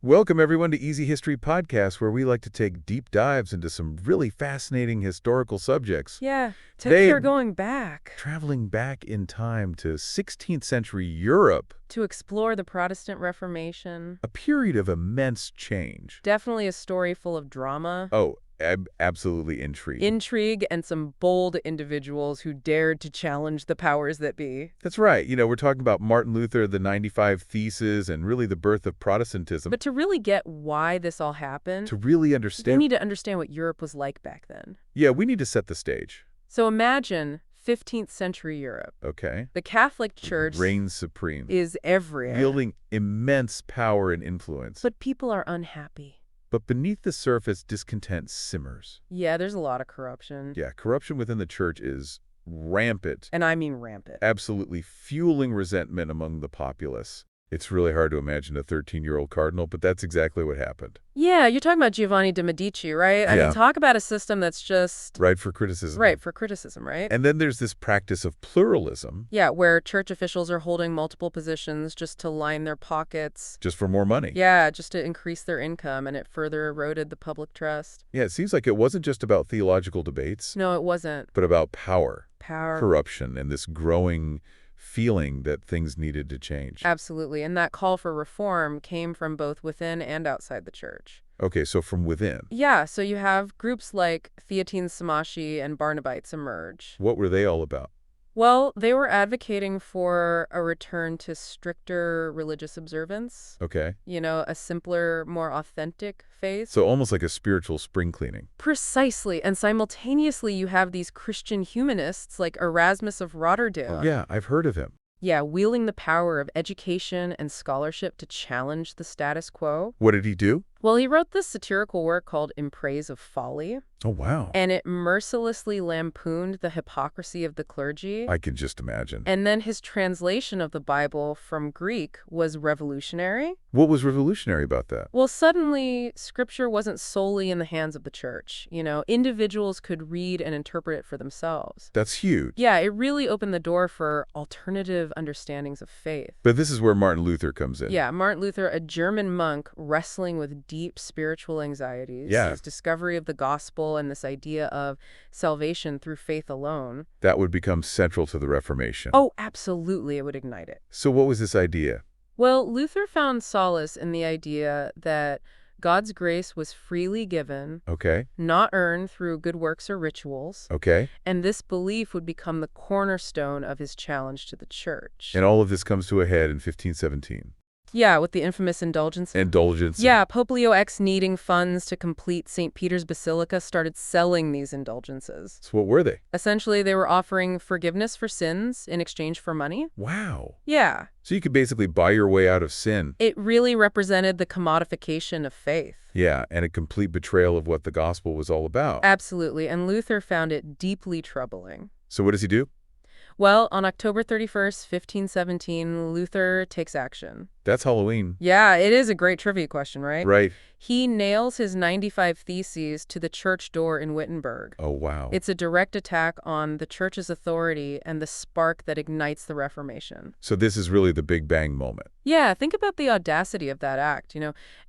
Welcome, everyone, to Easy History Podcast, where we like to take deep dives into some really fascinating historical subjects. Yeah, today Today, we're going back traveling back in time to 16th century Europe, to explore the Protestant Reformation. a period of immense change. Definitely a story full of drama, Oh, absolutely intrigued. intrigue, and some bold individuals who dared to challenge the powers that be. That's right. We're talking about Martin Luther, the 95 Theses, and really the birth of Protestantism. But to really get why this all happened, To really we understand... need to understand what Europe was like back then. Yeah, we need to set the stage. So imagine 15th century Europe. Okay. The Catholic Church Reigns supreme, is everywhere. wielding immense power and influence. But people are unhappy. But beneath the surface, discontent simmers. Yeah, there's a lot of corruption. Yeah, corruption within the church is rampant, And I mean rampant. absolutely fueling resentment among the populace. It's really hard to imagine a 13-year-old cardinal, but that's exactly what happened. Yeah, you're talking about Giovanni de' Medici, right? I Yeah. mean, talk about a system that's just Right for criticism. right for criticism, right? And then there's this practice of pluralism, Yeah, where church officials are holding multiple positions just to line their pockets. just for more money. Yeah, just to increase their income, and it further eroded the public trust. Yeah, it seems like it wasn't just about theological debates, No, it wasn't. but about power, Power. corruption, and this growing feeling that things needed to change. Absolutely. And that call for reform came from both within and outside the church. Okay, so from within, Yeah, so you have groups like Theatine Samashi and Barnabites emerge. what were they all about? Well, they were advocating for a return to stricter religious observance. Okay. A simpler, more authentic faith. So almost like a spiritual spring cleaning. Precisely. And simultaneously, you have these Christian humanists like Erasmus of Rotterdam. Oh, yeah, I've heard of him. Yeah, wielding the power of education and scholarship to challenge the status quo. What did he do? Well, he wrote this satirical work called In Praise of Folly, Oh, wow. and it mercilessly lampooned the hypocrisy of the clergy. I can just imagine. And then his translation of the Bible from Greek was revolutionary. What was revolutionary about that? Well, suddenly, scripture wasn't solely in the hands of the church. Individuals could read and interpret it for themselves. That's huge. Yeah, it really opened the door for alternative understandings of faith. But this is where Martin Luther comes in. Yeah, Martin Luther, a German monk wrestling with deep spiritual anxieties. Yeah. His discovery of the gospel and this idea of salvation through faith alone. That would become central to the Reformation. Oh, absolutely, it would ignite it. So what was this idea? Well, Luther found solace in the idea that God's grace was freely given, Okay. not earned through good works or rituals, Okay. and this belief would become the cornerstone of his challenge to the church. And all of this comes to a head in 1517. Yeah, with the infamous indulgences. Indulgence. Yeah, Pope Leo X, needing funds to complete St. Peter's Basilica, started selling these indulgences. So what were they? Essentially, they were offering forgiveness for sins in exchange for money. Wow. Yeah, So you could basically buy your way out of sin. it really represented the commodification of faith. Yeah, and a complete betrayal of what the gospel was all about. Absolutely, and Luther found it deeply troubling. So what does he do? Well, on October 31st, 1517, Luther takes action. That's Halloween. Yeah, it is a great trivia question, right? Right. He nails his 95 Theses to the church door in Wittenberg. Oh, wow. It's a direct attack on the church's authority and the spark that ignites the Reformation. So this is really the Big Bang moment. Yeah, think about the audacity of that act.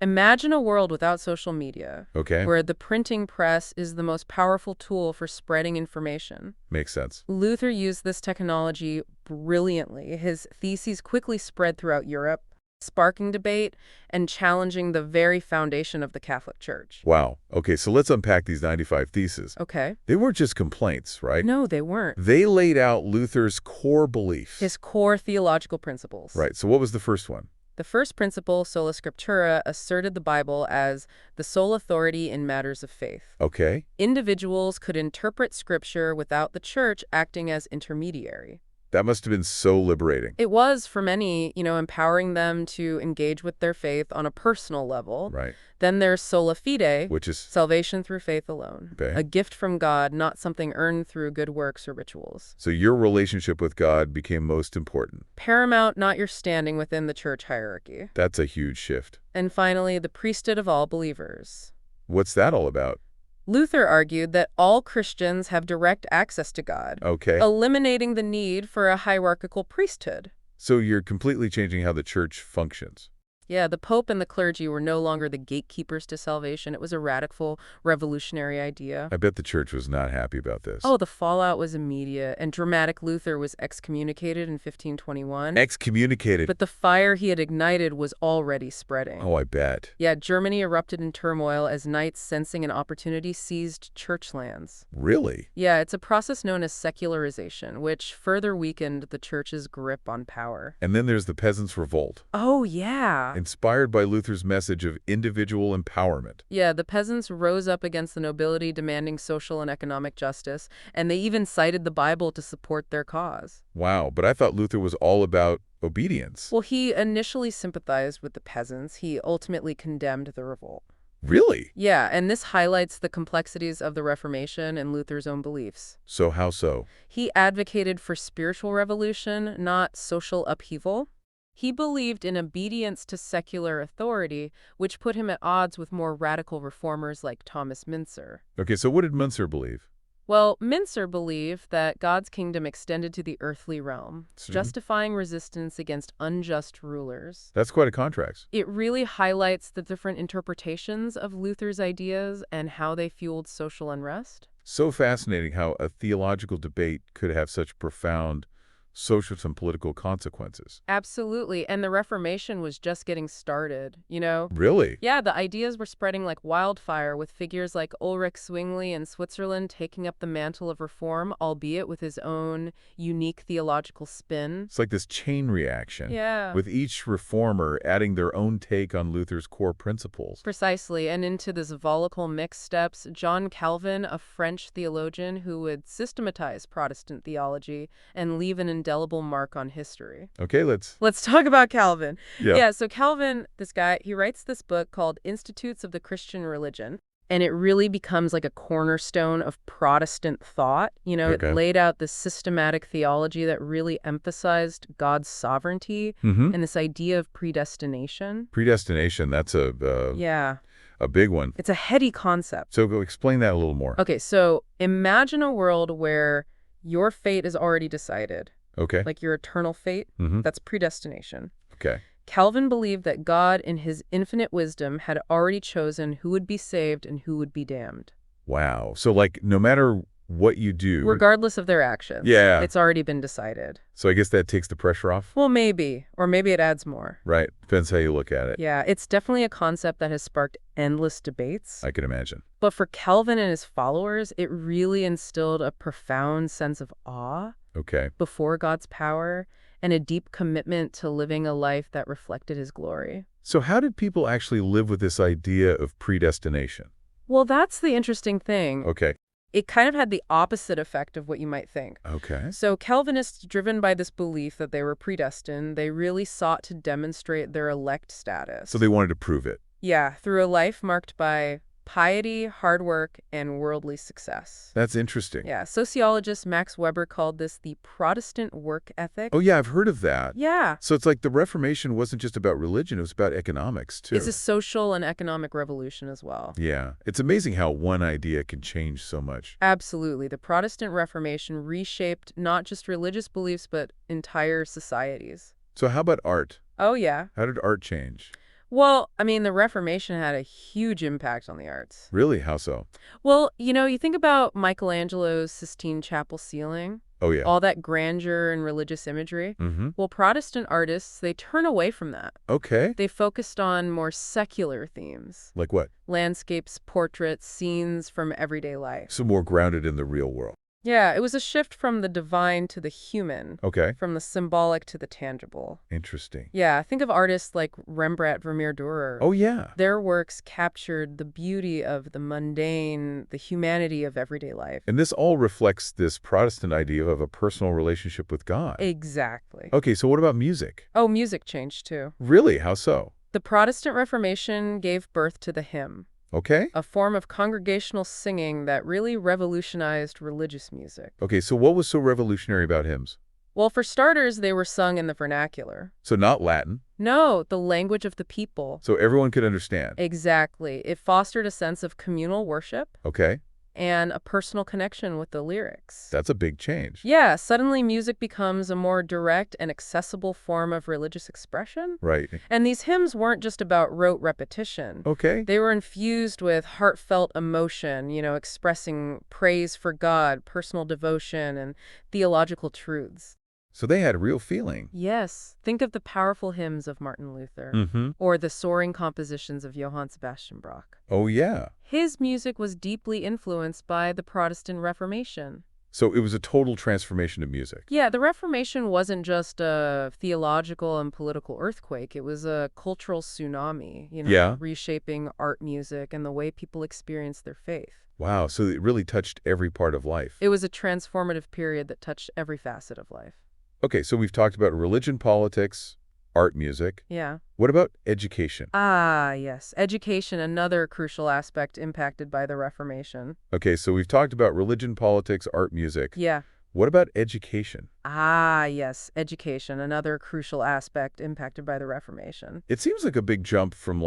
Imagine a world without social media, Okay. where the printing press is the most powerful tool for spreading information. Makes sense. Luther used this technology brilliantly. His theses quickly spread throughout Europe, sparking debate and challenging the very foundation of the Catholic Church. Wow. Okay, so let's unpack these 95 Theses. Okay. They weren't just complaints, right? No, they weren't. They laid out Luther's core beliefs. His core theological principles. Right, so what was the first one? The first principle, sola scriptura, asserted the Bible as the sole authority in matters of faith. Okay. Individuals could interpret Scripture without the church acting as intermediary. That must have been so liberating. It was, for many, empowering them to engage with their faith on a personal level. Right. Then there's sola fide, Which is... salvation through faith alone. Okay. A gift from God, not something earned through good works or rituals. So your relationship with God became most important. Paramount, not your standing within the church hierarchy. That's a huge shift. And finally, the priesthood of all believers. What's that all about? Luther argued that all Christians have direct access to God, Okay. eliminating the need for a hierarchical priesthood. So you're completely changing how the church functions. Yeah, the Pope and the clergy were no longer the gatekeepers to salvation. It was a radical, revolutionary idea. I bet the church was not happy about this. Oh, the fallout was immediate, and dramatic Luther was excommunicated in 1521. Excommunicated. But the fire he had ignited was already spreading. Oh, I bet. Yeah, Germany erupted in turmoil as knights sensing an opportunity seized church lands. Really? Yeah, it's a process known as secularization, which further weakened the church's grip on power. And then there's the Peasants' Revolt, Oh, yeah. inspired by Luther's message of individual empowerment. Yeah, the peasants rose up against the nobility demanding social and economic justice, and they even cited the Bible to support their cause. Wow, but I thought Luther was all about obedience. Well, he initially sympathized with the peasants. He ultimately condemned the revolt. Really? Yeah, and this highlights the complexities of the Reformation and Luther's own beliefs. So how so? He advocated for spiritual revolution, not social upheaval. He believed in obedience to secular authority, which put him at odds with more radical reformers like Thomas Müntzer. Okay, so what did Munzer believe? Well, Müntzer believed that God's kingdom extended to the earthly realm, So- justifying resistance against unjust rulers. That's quite a contrast. It really highlights the different interpretations of Luther's ideas and how they fueled social unrest. So fascinating how a theological debate could have such profound social and political consequences. Absolutely, and the Reformation was just getting started, you know? Really? Yeah, the ideas were spreading like wildfire, with figures like Ulrich Zwingli in Switzerland taking up the mantle of reform, albeit with his own unique theological spin. It's like this chain reaction, Yeah. with each reformer adding their own take on Luther's core principles. Precisely, and into this volatile mixed steps, John Calvin, a French theologian who would systematize Protestant theology and leave an indelible mark on history. Okay, Let's talk about Calvin. Yeah. Yeah, so Calvin, this guy, he writes this book called Institutes of the Christian Religion, and it really becomes like a cornerstone of Protestant thought. You know, Okay. it laid out this systematic theology that really emphasized God's sovereignty Mm-hmm. and this idea of predestination. Predestination, that's Yeah, a big one. it's a heady concept. So go explain that a little more. Okay, so imagine a world where your fate is already decided, Okay. like your eternal fate. Mm-hmm. That's predestination. Okay. Calvin believed that God, in his infinite wisdom, had already chosen who would be saved and who would be damned, Wow. So like no matter what you do, regardless of their actions. Yeah. It's already been decided. so I guess that takes the pressure off, Well, maybe. Or maybe it adds more. right? Depends how you look at it. Yeah, it's definitely a concept that has sparked endless debates. I can imagine. But for Calvin and his followers, it really instilled a profound sense of awe Okay. before God's power and a deep commitment to living a life that reflected his glory. So how did people actually live with this idea of predestination? Well, that's the interesting thing. Okay. It kind of had the opposite effect of what you might think. Okay. So Calvinists, driven by this belief that they were predestined, they really sought to demonstrate their elect status. So they wanted to prove it. Yeah, through a life marked by piety, hard work, and worldly success. That's interesting. Yeah, sociologist Max Weber called this the Protestant work ethic. Oh, yeah, I've heard of that. Yeah. So it's like the Reformation wasn't just about religion, it was about economics, too. It's a social and economic revolution as well. Yeah. It's amazing how one idea can change so much. Absolutely. The Protestant Reformation reshaped not just religious beliefs, but entire societies. So how about art? Oh, yeah. How did art change? Well, I mean, the Reformation had a huge impact on the arts. Really? How so? Well, you know, you think about Michelangelo's Sistine Chapel ceiling, Oh, yeah. all that grandeur and religious imagery. Mm-hmm. Well, Protestant artists, they turn away from that. Okay. They focused on more secular themes, Like what? landscapes, portraits, scenes from everyday life. So more grounded in the real world. Yeah, it was a shift from the divine to the human, Okay. from the symbolic to the tangible. Interesting. Yeah, think of artists like Rembrandt, Vermeer, Dürer. Oh, yeah. Their works captured the beauty of the mundane, the humanity of everyday life. And this all reflects this Protestant idea of a personal relationship with God. Exactly. Okay, so what about music? Oh, music changed too. Really? How so? The Protestant Reformation gave birth to the hymn, Okay. a form of congregational singing that really revolutionized religious music. Okay, so what was so revolutionary about hymns? Well, for starters, they were sung in the vernacular. So not Latin, No, the language of the people. so everyone could understand. Exactly. It fostered a sense of communal worship. Okay. and a personal connection with the lyrics. That's a big change. Yeah, suddenly music becomes a more direct and accessible form of religious expression. Right. And these hymns weren't just about rote repetition. Okay. They were infused with heartfelt emotion, expressing praise for God, personal devotion, and theological truths. So they had real feeling. Yes, think of the powerful hymns of Martin Luther, Mm-hmm. or the soaring compositions of Johann Sebastian Bach. Oh, yeah. His music was deeply influenced by the Protestant Reformation. So it was a total transformation of music. Yeah, the Reformation wasn't just a theological and political earthquake. It was a cultural tsunami, Yeah. reshaping art, music, and the way people experience their faith. Wow. So it really touched every part of life. It was a transformative period that touched every facet of life. Okay, so we've talked about religion, politics, art, music. Yeah. What about education? Ah, yes. Education, another crucial aspect impacted by the Reformation. Okay, so we've talked about religion, politics, art, music. Yeah. What about education? Ah, yes. Education, another crucial aspect impacted by the Reformation. It seems like a big jump from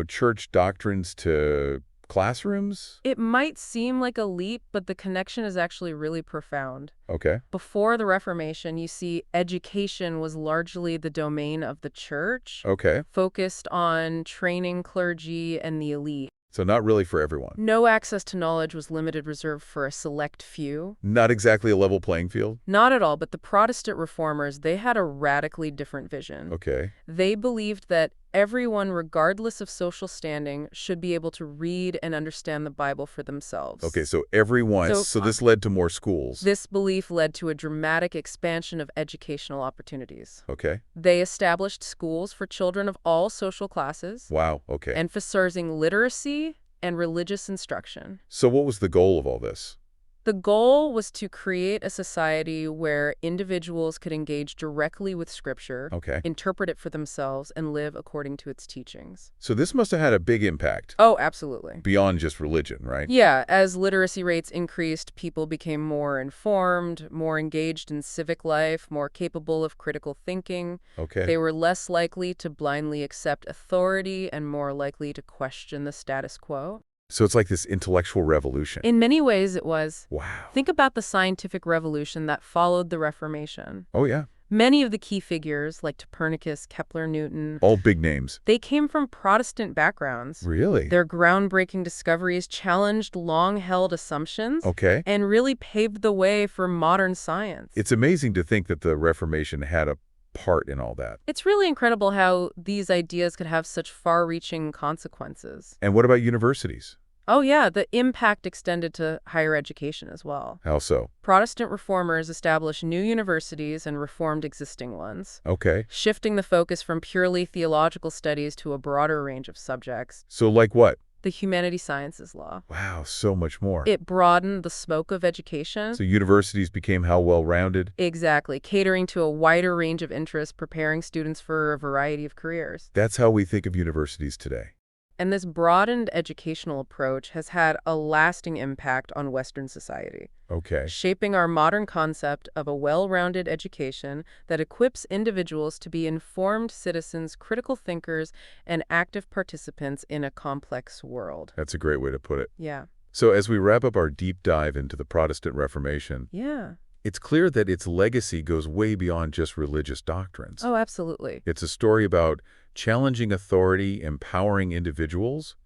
church doctrines to classrooms. It might seem like a leap, but the connection is actually really profound. Okay. Before the Reformation, you see, education was largely the domain of the church, Okay. focused on training clergy and the elite. So not really for everyone. No access to knowledge was limited, reserved for a select few. Not exactly a level playing field. Not at all, but the Protestant reformers, they had a radically different vision. Okay. They believed that everyone, regardless of social standing, should be able to read and understand the Bible for themselves. Okay, so everyone. So, So this led to more schools. This belief led to a dramatic expansion of educational opportunities. Okay. They established schools for children of all social classes, Wow. Okay. emphasizing literacy and religious instruction. So what was the goal of all this? The goal was to create a society where individuals could engage directly with Scripture, Okay. interpret it for themselves, and live according to its teachings. So this must have had a big impact Oh, absolutely. beyond just religion, right? Yeah, as literacy rates increased, people became more informed, more engaged in civic life, more capable of critical thinking. Okay. They were less likely to blindly accept authority and more likely to question the status quo. So it's like this intellectual revolution. In many ways, it was. Wow. Think about the scientific revolution that followed the Reformation. Oh, yeah. Many of the key figures, like Copernicus, Kepler, Newton, All big names. they came from Protestant backgrounds. Really? Their groundbreaking discoveries challenged long-held assumptions Okay. and really paved the way for modern science. It's amazing to think that the Reformation had a part in all that. It's really incredible how these ideas could have such far-reaching consequences. And what about universities? Oh yeah, the impact extended to higher education as well. How so? Protestant reformers established new universities and reformed existing ones, Okay. shifting the focus from purely theological studies to a broader range of subjects. So like what? The humanities sciences law. Wow, so much more. It broadened the scope of education. So universities became how well-rounded? Exactly, catering to a wider range of interests, preparing students for a variety of careers. That's how we think of universities today. And this broadened educational approach has had a lasting impact on Western society, Okay. shaping our modern concept of a well-rounded education that equips individuals to be informed citizens, critical thinkers, and active participants in a complex world. That's a great way to put it. Yeah. So as we wrap up our deep dive into the Protestant Reformation, Yeah. it's clear that its legacy goes way beyond just religious doctrines. Oh, absolutely. It's a story about challenging authority, empowering individuals,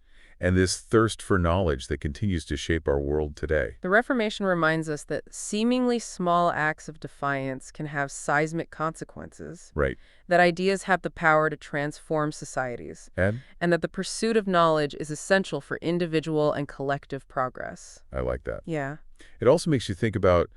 and this thirst for knowledge that continues to shape our world today. The Reformation reminds us that seemingly small acts of defiance can have seismic consequences, Right. that ideas have the power to transform societies, And and that the pursuit of knowledge is essential for individual and collective progress. I like that. Yeah. It also makes you think about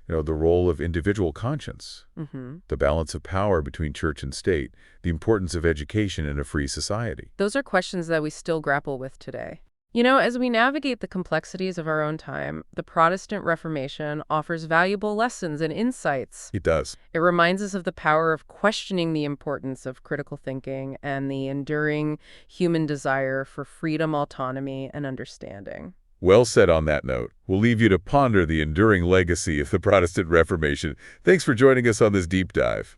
the role of individual conscience, Mm-hmm. the balance of power between church and state, the importance of education in a free society. Those are questions that we still grapple with today. As we navigate the complexities of our own time, the Protestant Reformation offers valuable lessons and insights. It does. It reminds us of the power of questioning the importance of critical thinking and the enduring human desire for freedom, autonomy, and understanding. Well said on that note. We'll leave you to ponder the enduring legacy of the Protestant Reformation. Thanks for joining us on this deep dive.